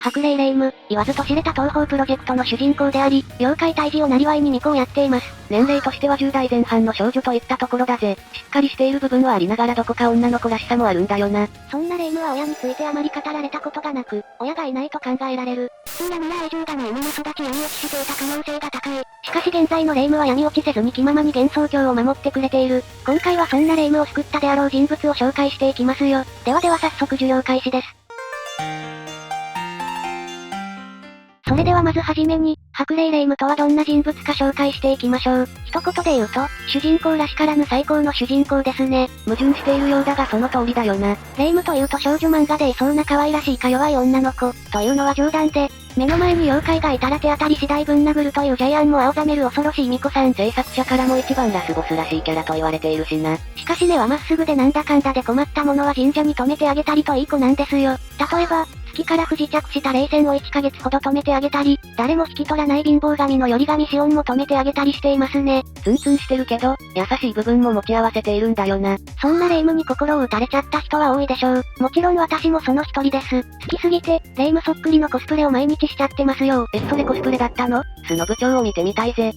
白霊霊夢、言わずと知れた東方プロジェクトの主人公であり、妖怪退治をなりわいに巫女をやっています。年齢としては10代前半の少女といったところだぜ。しっかりしている部分はありながらどこか女の子らしさもあるんだよな。そんな霊夢は親についてあまり語られたことがなく、親がいないと考えられる。普通闇や愛情がないまま育ち闇落ちしていた可能性が高い。しかし現在の霊夢は闇落ちせずに気ままに幻想郷を守ってくれている。今回はそんな霊夢を救ったであろう人物を紹介していきますよ。では早速授業開始です。それではまずはじめに、白霊霊夢とはどんな人物か紹介していきましょう。一言で言うと、主人公らしからぬ最高の主人公ですね。矛盾しているようだがその通りだよな。霊夢というと少女漫画でいそうな可愛らしいか弱い女の子、というのは冗談で、目の前に妖怪がいたら手当たり次第ぶん殴るというジャイアンも青ざめる恐ろしい巫女さん。制作者からも一番ラスボスらしいキャラと言われているしな。しかし根はまっすぐでなんだかんだで困ったものは神社に止めてあげたりといい子なんですよ。例えば、月から不時着した霊線を1ヶ月ほど止めてあげたり、誰も引き取らない貧乏神のより神シオンも止めてあげたりしていますね。ツンツンしてるけど、優しい部分も持ち合わせているんだよな。そんな霊夢に心を打たれちゃった人は多いでしょう。もちろん私もその一人です。好きすぎて、霊夢そっくりのコスプレを毎日しちゃってますよ。それコスプレだったの？素の部長を見てみたいぜ。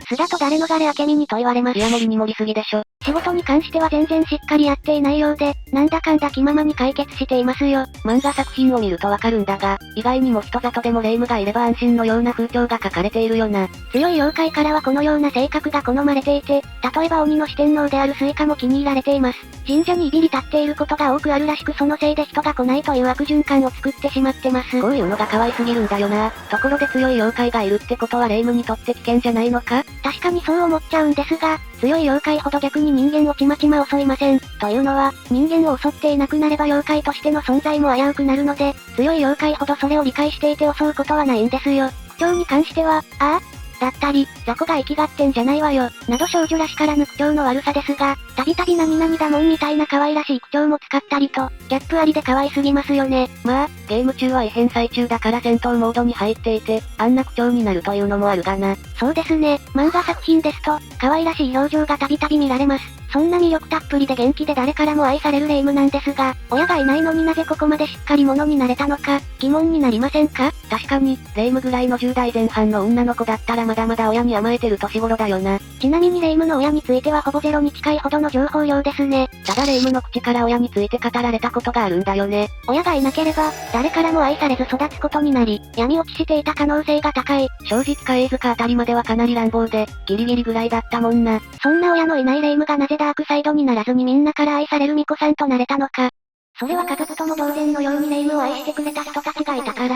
素だと誰のがれ明美にと言われます。いや盛りに盛りすぎでしょ。仕事に関しては全然しっかりやっていないようで、なんだかんだ気ままに解決していますよ。漫画作品を見るとわかるんだが、意外にも人里でも霊夢がいれば安心のような風潮が書かれているよな。強い妖怪からはこのような性格が好まれていて、例えば鬼の四天王であるスイカも気に入られています。神社にいびり立っていることが多くあるらしくそのせいで人が来ないという悪循環を作ってしまってます。こういうのが可愛すぎるんだよな。ところで強い妖怪がいるってことは霊夢にとって危険じゃないのか？確かにそう思っちゃうんですが、強い妖怪ほど逆に人間をちまちま襲いません。というのは、人間を襲っていなくなれば妖怪としての存在も危うくなるので、強い妖怪ほどそれを理解していて襲うことはないんですよ。口調に関しては、ああだったり、雑魚が生きがってんじゃないわよ、など少女らしからぬ口調の悪さですが、たびたび何々だもんみたいな可愛らしい口調も使ったりと、ギャップありで可愛すぎますよね。まあ、ゲーム中は異変最中だから戦闘モードに入っていて、あんな口調になるというのもあるがな。そうですね、漫画作品ですと、可愛らしい表情がたびたび見られます。そんな魅力たっぷりで元気で誰からも愛される霊夢なんですが、親がいないのになぜここまでしっかり者になれたのか、疑問になりませんか？確かに、霊夢ぐらいの10代前半の女の子だったらまだまだ親に甘えてる年頃だよな。ちなみに霊夢の親についてはほぼゼロに近いほどの情報量ですね。ただ霊夢の口から親について語られたことがあるんだよね。親がいなければ、誰からも愛されず育つことになり、闇落ちしていた可能性が高い。正直か飯塚あたりまではかなり乱暴で、ギリギリぐらいだったもんな。そんな親のいない霊夢がなぜダークサイドにならずにみんなから愛される巫女さんとなれたのか。それは家族とも同然のように霊夢を愛してくれた人たちがいたから。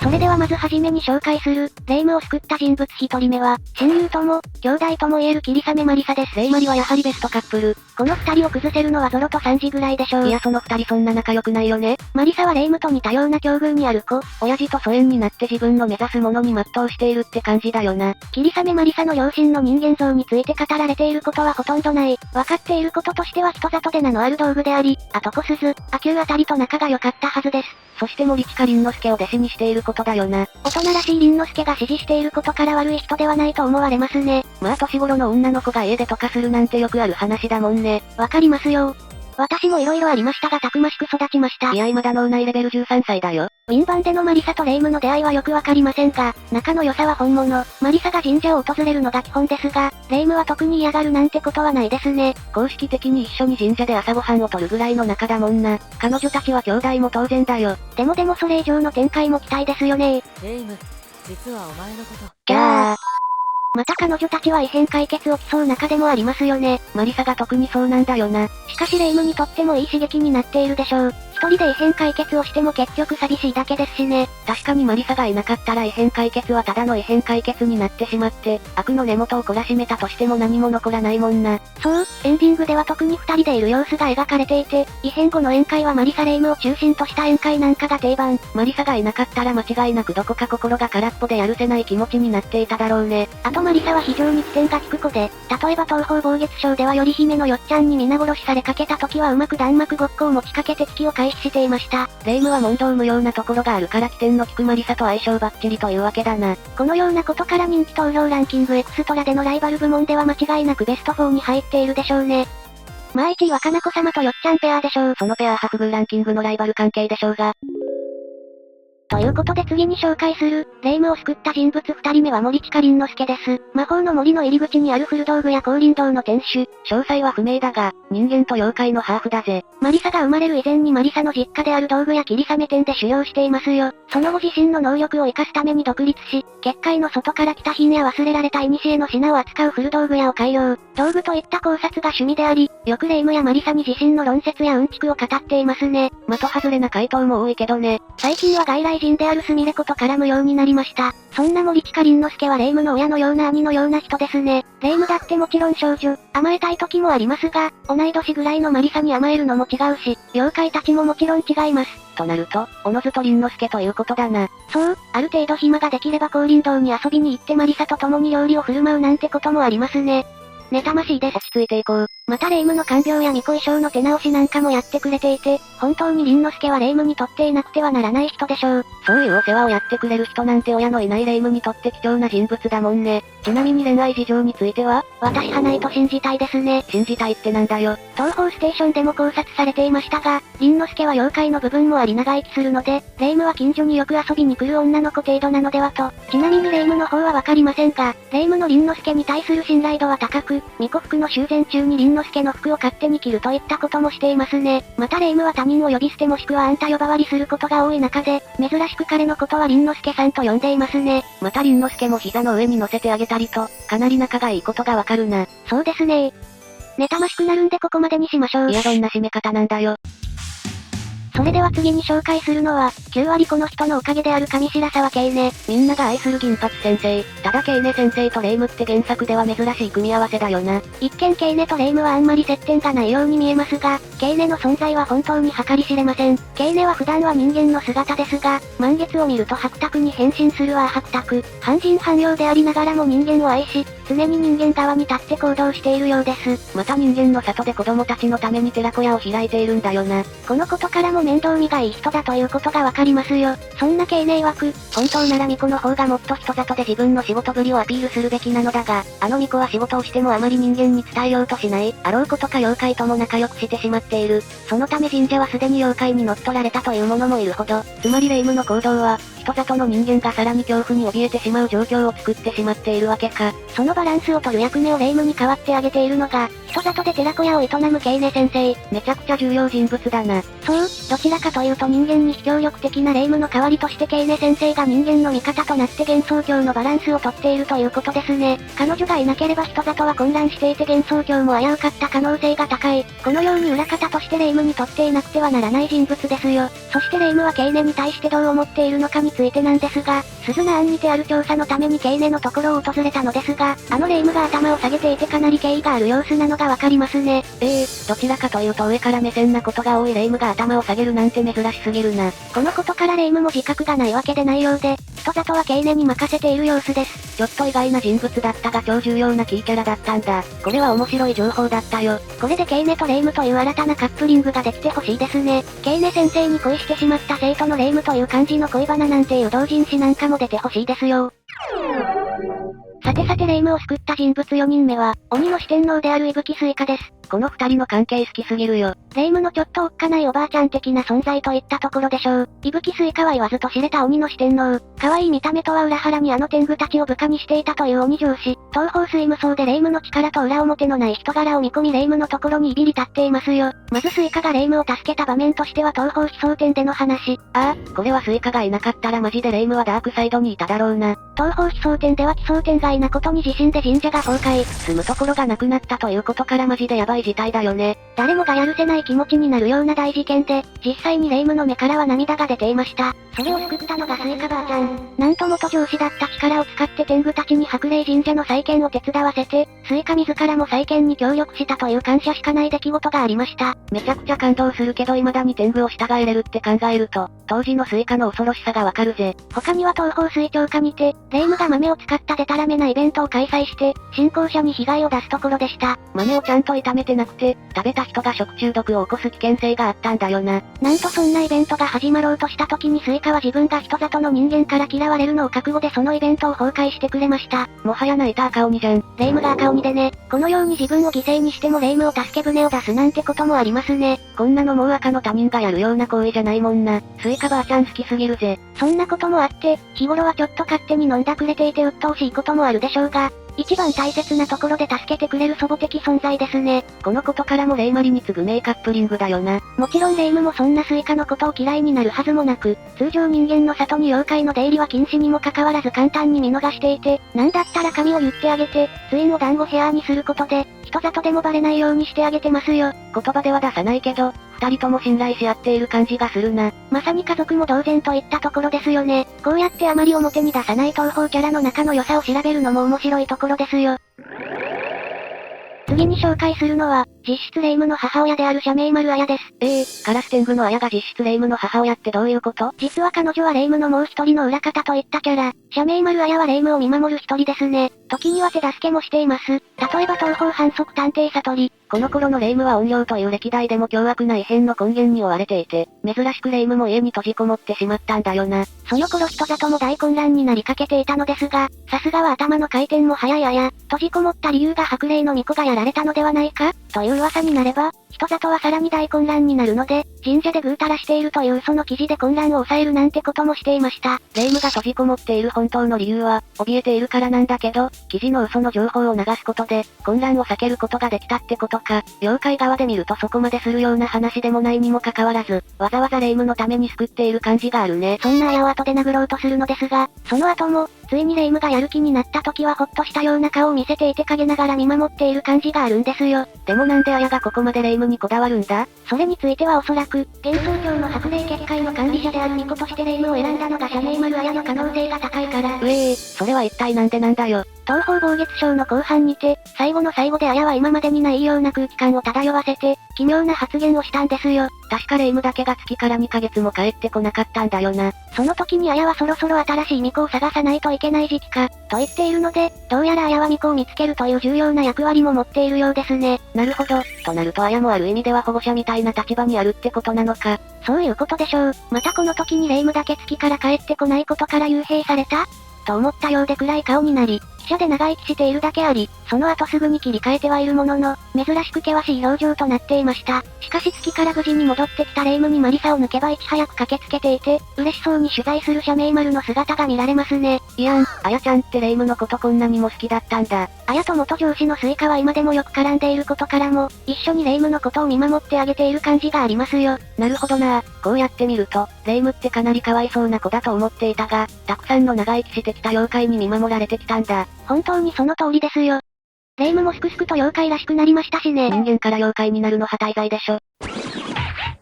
それではまずはじめに紹介する、霊夢を救った人物一人目は、親友とも、兄弟とも言える霧雨マリサです。霊マリはやはりベストカップル。この二人を崩せるのはゾロとサンジぐらいでしょう。いやその二人そんな仲良くないよね。マリサは霊夢と似たような境遇にある子。親父と疎遠になって自分の目指すものに全うしているって感じだよな。霧雨マリサの両親の人間像について語られていることはほとんどない。わかっていることとしては人里で名のある道具であり、あと小鈴、阿久あたりと仲が良かったはずです。そして森近凛之介を弟子にしていることだよな。大人らしい凛之介が指示していることから悪い人ではないと思われますね。まあ年頃の女の子が家出とかするなんてよくある話だもんね。わかりますよ。私も色々ありましたがたくましく育ちました。いや未だ脳内レベル13歳だよ。ウィン版でのマリサと霊夢の出会いはよくわかりませんが、仲の良さは本物。マリサが神社を訪れるのが基本ですが、霊夢は特に嫌がるなんてことはないですね。公式的に一緒に神社で朝ごはんを取るぐらいの仲だもんな。彼女たちは兄弟も当然だよ。でもそれ以上の展開も期待ですよね。霊夢、実はお前のこと。ギャー。また彼女たちは異変解決を競う仲でもありますよね。マリサが特にそうなんだよな。しかし霊夢にとってもいい刺激になっているでしょう。一人で異変解決をしても結局寂しいだけですしね。確かにマリサがいなかったら異変解決はただの異変解決になってしまって、悪の根元を懲らしめたとしても何も残らないもんな。そう、エンディングでは特に二人でいる様子が描かれていて、異変後の宴会はマリサ霊夢を中心とした宴会なんかが定番。マリサがいなかったら間違いなくどこか心が空っぽでやるせない気持ちになっていただろうね。あとマリサは非常に起点が利く子で、例えば東方暴月賞では頼姫のよっちゃんに皆殺しされかけた時はうまく弾幕ごっこを持ちかけて危機を回避していました。霊夢は問答無用なところがあるから起点の利くマリサと相性バッチリというわけだな。このようなことから人気投票ランキングエクストラでのライバル部門では間違いなくベスト4に入っているでしょうね。まあ1位はかなこ様とよっちゃんペアでしょう。そのペアハフグーランキングのライバル関係でしょうが。ということで次に紹介する、霊夢を救った人物2人目は森近倫之助です。魔法の森の入り口にある古道具や光林堂の店主。詳細は不明だが、人間と妖怪のハーフだぜ。マリサが生まれる以前にマリサの実家である道具や霧雨店で修行していますよ。その後自身の能力を活かすために独立し、結界の外から来た品や忘れられた古の品を扱う古道具屋を改良。道具といった考察が趣味であり、よく霊夢やマリサに自身の論説やうんちくを語っていますね。的外れな回答も多いけどね。最近は外来人であるスミレ子と絡むようになりました。そんな森近倫之助は霊夢の親のような兄のような人ですね。霊夢だってもちろん少女、甘えたい時もありますが、同い年ぐらいのマリサに甘えるのも違うし、妖怪たちももちろん違います。となると、おのずと倫之助ということだな。そう、ある程度暇ができれば光林堂に遊びに行ってマリサと共に料理を振る舞うなんてこともありますね。妬ましいです。落ち着いていこう。また霊夢の看病や巫女衣装の手直しなんかもやってくれていて、本当に倫之助は霊夢にとっていなくてはならない人でしょう。そういうお世話をやってくれる人なんて親のいない霊夢にとって貴重な人物だもんね。ちなみに恋愛事情については、私派ないと信じたいですね。信じたいってなんだよ。東方ステーションでも考察されていましたが、倫之助は妖怪の部分もあり長生きするので、霊夢は近所によく遊びに来る女の子程度なのではと。ちなみに霊夢の方はわかりませんが、霊夢の倫之助に対する信頼度は高く、巫女服の修繕中に倫之助の服を勝手に着るといったこともしていますね。また霊夢は他人を呼び捨てもしくはあんた呼ばわりすることが多い中で、珍しく彼のことは倫之助さんと呼んでいますね。また倫之助も膝の上に乗せてあげたりと、かなり仲がいいことがわかるな。そうですね。妬ましくなるんでここまでにしましょう。いやどんな締め方なんだよ。それでは次に紹介するのは、9割この人のおかげである上白沢慶音。みんなが愛する銀髪先生。ただ慶音先生と霊夢って原作では珍しい組み合わせだよな。一見慶音と霊夢はあんまり接点がないように見えますが、慶音の存在は本当に計り知れません。慶音は普段は人間の姿ですが、満月を見ると白沢に変身するは白沢。半人半妖でありながらも人間を愛し、常に人間側に立って行動しているようです。また人間の里で子供たちのために寺子屋を開いているんだよな。このことからも面倒見がいい人だということがわかりますよ。そんな慶音曰く、本当なら巫女の方がもっと人里で自分の仕事ぶりをアピールするべきなのだが、あの巫女は仕事をしてもあまり人間に伝えようとしない、あろうことか妖怪とも仲良くしてしまっている。そのため神社はすでに妖怪に乗っ取られたという者もいるほど、つまり霊夢の行動は、人里の人間がさらに恐怖に怯えてしまう状況を作ってしまっているわけか。そのバランスを取る役目を霊夢に代わってあげているのが、人里で寺子屋を営む慶音先生。めちゃくちゃ重要人物だな。そう、どちらかというと人間に非協力的な霊夢の代わりとして慶音先生が人間の味方となって幻想郷のバランスをとっているということですね。彼女がいなければ人里は混乱していて幻想郷も危うかった可能性が高い。このように裏方として霊夢にとっていなくてはならない人物ですよ。そして霊夢は慶音に対してどう思っているのかについてなんですが、鈴名庵にてある調査のために慶音のところを訪れたのですが、あの霊夢が頭を下げていてかなり敬意がある様子なのがわかりますね。どちらかというと上から目線なことが多い霊夢が頭を下げるなんて珍しすぎるな。このことから霊夢も自覚がないわけでないようで、人里は慶音に任せている様子です。ちょっと意外な人物だったが超重要なキーキャラだったんだ。これは面白い情報だったよ。これで慶音と霊夢という新たなカップリングができてほしいですね。慶音先生に恋してしまった生徒の霊夢という感じの恋バナなんていう同人誌なんかも出てほしいですよ。さて霊夢を救った人物4人目は、鬼の四天王である伊吹スイカです。この二人の関係好きすぎるよ。霊夢のちょっとおっかないおばあちゃん的な存在といったところでしょう。伊吹スイカは言わずと知れた鬼の四天王。可愛い見た目とは裏腹にあの天狗たちを部下にしていたという鬼上司。東方水無双で霊夢の力と裏表のない人柄を見込み霊夢のところにいびり立っていますよ。まずスイカが霊夢を助けた場面としては東方奇想天での話。これはスイカがいなかったらマジで霊夢はダークサイドにいただろうな。東方奇想天では奇想天がいなことに地震で神社が崩壊。住むところがなくなったということからマジでヤバい事態だよね。誰もがやるせない気持ちになるような大事件で、実際に霊夢の目からは涙が出ていました。それを救ったのがスイカばあちゃん。なんと元上司だった力を使って天狗たちに白霊神社の再建を手伝わせて、スイカ自らも再建に協力したという感謝しかない出来事がありました。めちゃくちゃ感動するけど未だに天狗を従えれるって考えると、当時のスイカの恐ろしさがわかるぜ。他には東方水長課にて、霊夢が豆を使ったデタラメなイベントを開催して、信仰者に被害を出すところでした。豆をちゃんと炒めててなくて、食べた人が食中毒を起こす危険性があったんだよな。なんとそんなイベントが始まろうとした時にスイカは自分が人里の人間から嫌われるのを覚悟でそのイベントを崩壊してくれました。もはやナイター赤鬼じゃん。霊夢が赤鬼でね。このように自分を犠牲にしても霊夢を助け舟を出すなんてこともありますね。こんなのもう赤の他人がやるような行為じゃないもんな。スイカばあちゃん好きすぎるぜ。そんなこともあって、日頃はちょっと勝手に飲んだくれていて鬱陶しいこともあるでしょうが、一番大切なところで助けてくれる祖母的存在ですね。このことからも霊マリに次ぐ名カップリングだよな。もちろん霊夢もそんなスイカのことを嫌いになるはずもなく、通常人間の里に妖怪の出入りは禁止にもかかわらず簡単に見逃していて、なんだったら神を言ってあげて、ツインを団子ヘアにすることで、人里でもバレないようにしてあげてますよ。言葉では出さないけど、二人とも信頼し合っている感じがするな。まさに家族も同然といったところですよね。こうやってあまり表に出さない東方キャラの中の良さを調べるのも面白いところですよ。次に紹介するのは、実質霊夢の母親である社名丸綾です。カラス天狗の綾が実質霊夢の母親ってどういうこと？実は彼女は霊夢のもう一人の裏方といったキャラ。社名丸綾は霊夢を見守る一人ですね。時には手助けもしています。例えば東方反則探偵悟り。この頃の霊夢は怨霊という歴代でも凶悪な異変の根源に追われていて、珍しく霊夢も家に閉じこもってしまったんだよな。その頃人里も大混乱になりかけていたのですが、さすがは頭の回転も早い綾。閉じこもった理由が白霊の巫女がやられたのではないかという噂になれば、人里はさらに大混乱になるので、神社でぐうたらしているという嘘の記事で混乱を抑えるなんてこともしていました。霊夢が閉じこもっている本当の理由は、怯えているからなんだけど、記事の嘘の情報を流すことで、混乱を避けることができたってことか。妖怪側で見るとそこまでするような話でもないにもかかわらず、わざわざ霊夢のために救っている感じがあるね。そんな綾を後で殴ろうとするのですが、その後も、ついに霊夢がやる気になった時はほっとしたような顔を見せていて陰ながら見守っている感じがあるんですよ。でもなんで綾がここまで霊夢にこだわるんだ？それについてはおそらく、幻想郷の白霊結界の管理者である巫女として霊夢を選んだのが社名丸綾の可能性が高いから。それは一体なんでなんだよ。東方暴月賞の後半にて、最後の最後で綾は今までにないような空気感を漂わせて、奇妙な発言をしたんですよ。確か霊夢だけが月から2ヶ月も帰ってこなかったんだよな。その時に綾はそろそろ新しい巫女を探さないといけない時期か、と言っているので、どうやら綾は巫女を見つけるという重要な役割も持っているようですね。なるほど。となると綾もある意味では保護者みたいな立場にあるってことなのか。そういうことでしょう。またこの時に霊夢だけ月から帰ってこないことから幽閉されたと思ったようで暗い顔になり、記者で長生きしているだけあり、その後すぐに切り替えてはいるものの、珍しく険しい表情となっていました。しかし月から無事に戻ってきた霊夢にマリサを抜けばいち早く駆けつけていて、嬉しそうに取材する社名丸の姿が見られますね。いやん、あやちゃんって霊夢のことこんなにも好きだったんだ。あやと元上司のスイカは今でもよく絡んでいることからも、一緒に霊夢のことを見守ってあげている感じがありますよ。なるほどな。こうやって見ると、霊夢ってかなりかわいそうな子だと思っていたが、たくさんの長生きしてきた妖怪に見守られてきたんだ。本当にその通りですよ。霊夢もすくすくと妖怪らしくなりましたしね。人間から妖怪になるのは大罪でしょ。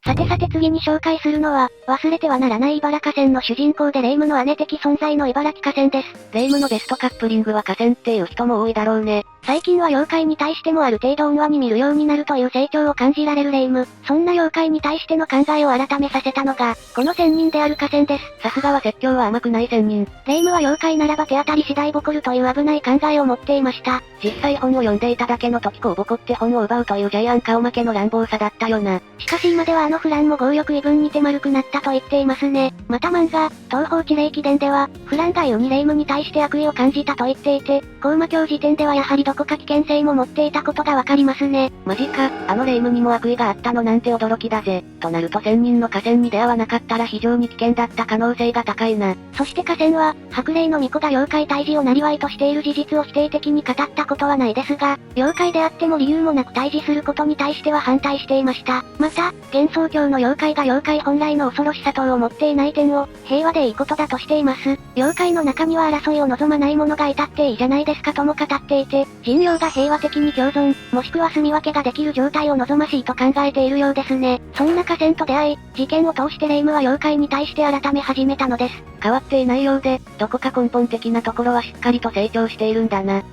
さてさて次に紹介するのは、忘れてはならない茨河川の主人公で霊夢の姉的存在の茨城河川です。霊夢のベストカップリングは河川っていう人も多いだろうね。最近は妖怪に対してもある程度温和に見るようになるという成長を感じられる霊夢。そんな妖怪に対しての考えを改めさせたのが、この仙人である河川です。さすがは説教は甘くない仙人。霊夢は妖怪ならば手当たり次第ボコるという危ない考えを持っていました。実際本を読んでいただけの時こうボコって本を奪うというジャイアン顔負けの乱暴さだったよな。しかし今ではあのフランも強欲異分にて丸くなったと言っていますね。また漫画、東方地霊記伝では、フランが世に霊夢に対して悪意を感じたと言っていて、高魔教時点ではやはりどこか危険性も持っていたことがわかりますね。マジか、あの霊夢にも悪意があったのなんて驚きだぜ。となると仙人の河川に出会わなかったら非常に危険だった可能性が高いな。そして河川は、白霊の巫女が妖怪退治を生業としている事実を否定的に語ったことはないですが、妖怪であっても理由もなく退治することに対しては反対していました。また、幻想郷の妖怪が妖怪本来の恐ろしさ等を持っていない点を、平和でいいことだとしています。妖怪の中には争いを望まない者がいたっていいじゃないですかとも語っていて、人妖が平和的に共存、もしくは住み分けができる状態を望ましいと考えているようですね。そんな河川と出会い、事件を通して霊夢は妖怪に対して改め始めたのです。変わっていないようで、どこか根本的なところはしっかりと成長しているんだな。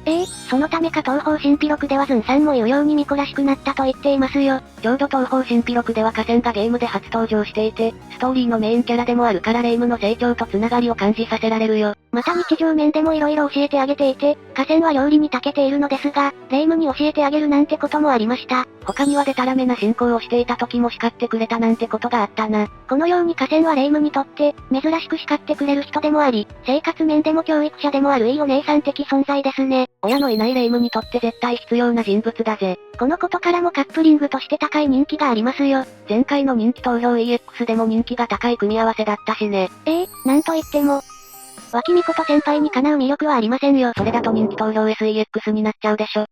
そのためか東方神秘録ではズンさんも言うように巫女らしくなったと言っていますよ。ちょうど東方神秘録では河川がゲームで初登場していて、ストーリーのメインキャラでもあるから霊夢の成長とつながりを感じさせられるよ。また日常面でも色々教えてあげていて、河川は料理に長けているのですが、霊夢に教えてあげるなんてこともありました。他にはデタラメな進行をしていた時も叱ってくれたなんてことがあったな。このように河川は霊夢にとって、珍しく叱ってくれる人でもあり、生活面でも教育者でもあるいいお姉さん的存在ですね。親のいない霊夢にとって絶対必要な人物だぜ。このことからもカップリングとして高い人気がありますよ。前回の人気投票 EX でも人気が高い組み合わせだったしね。なんといっても、脇見こと先輩にかなう魅力はありませんよ。それだと人気投票 SEX になっちゃうでしょ。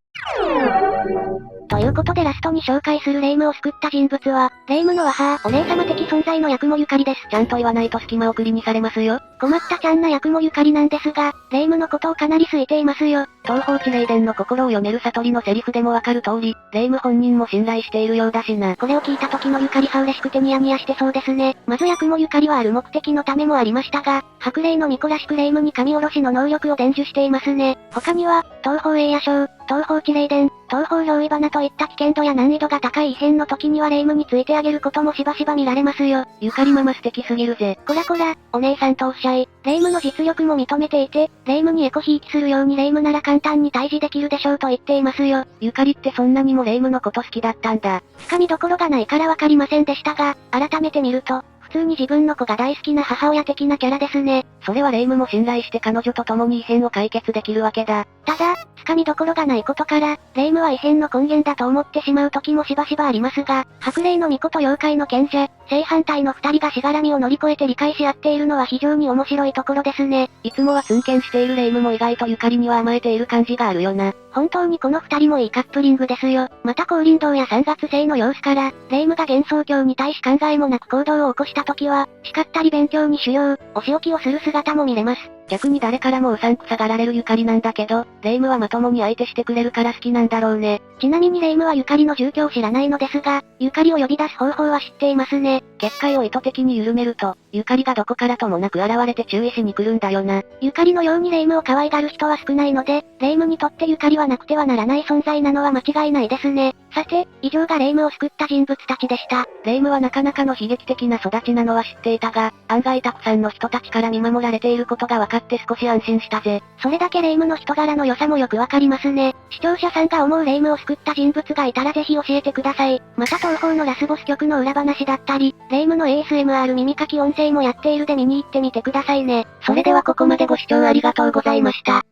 ということでラストに紹介する霊夢を救った人物は、霊夢の母、お姉様的存在の八雲ゆかりです。ちゃんと言わないと隙間送りにされますよ。困ったちゃんな八雲ゆかりなんですが、霊夢のことをかなり好いていますよ。東方地霊伝の心を読める悟りのセリフでもわかる通り、霊夢本人も信頼しているようだしな。これを聞いた時のゆかりは嬉しくてニヤニヤしてそうですね。まず八雲ゆかりはある目的のためもありましたが、白霊の巫女らしく霊夢に神下ろしの能力を伝授していますね。他には、東方栄夜章、東方地霊伝、東方憑依花といった危険度や難易度が高い異変の時には霊夢についてあげることもしばしば見られますよ。ゆかりママ素敵すぎるぜ。こらこら、お姉さんとおっしゃい。霊夢の実力も認めていて、霊夢にエコひいきするように霊夢なら簡単に退治できるでしょうと言っていますよ。ゆかりってそんなにも霊夢のこと好きだったんだ。つかみどころがないからわかりませんでしたが、改めて見ると、普通に自分の子が大好きな母親的なキャラですね。それは霊夢も信頼して彼女と共に異変を解決できるわけだ。ただ、つかみどころがないことから、霊夢は異変の根源だと思ってしまう時もしばしばありますが、白霊の巫女と妖怪の賢者、正反対の二人がしがらみを乗り越えて理解し合っているのは非常に面白いところですね。いつもはツンケンしている霊夢も意外とゆかりには甘えている感じがあるよな。本当にこの二人もいいカップリングですよ。また光林堂や三月星の様子から、霊夢が幻想郷に対し考えもなく行動を起こした時は、叱ったり勉強に修行、お仕置きをする姿も見れます。逆に誰からもうさんくさがられるゆかりなんだけど、霊夢はまともに相手してくれるから好きなんだろうね。ちなみに霊夢はゆかりの住居を知らないのですが、ゆかりを呼び出す方法は知っていますね。結界を意図的に緩めると、ゆかりがどこからともなく現れて注意しに来るんだよな。ゆかりのように霊夢を可愛がる人は少ないので、霊夢にとってゆかりはなくてはならない存在なのは間違いないですね。さて、以上が霊夢を救った人物たちでした。霊夢はなかなかの悲劇的な育ちなのは知っていたが、案外たくさんの人たちから見守られていることが分かって少し安心したぜ。それだけ霊夢の人柄の良さもよくわかりますね。視聴者さんが思う霊夢を救った人物がいたらぜひ教えてください。また東方のラスボス曲の裏話だったり、霊夢の ASMR 耳かき音声もやっているで見に行ってみてくださいね。それではここまでご視聴ありがとうございました。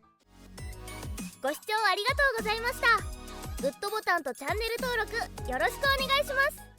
ご視聴ありがとうございました。グッドボタンとチャンネル登録よろしくお願いします。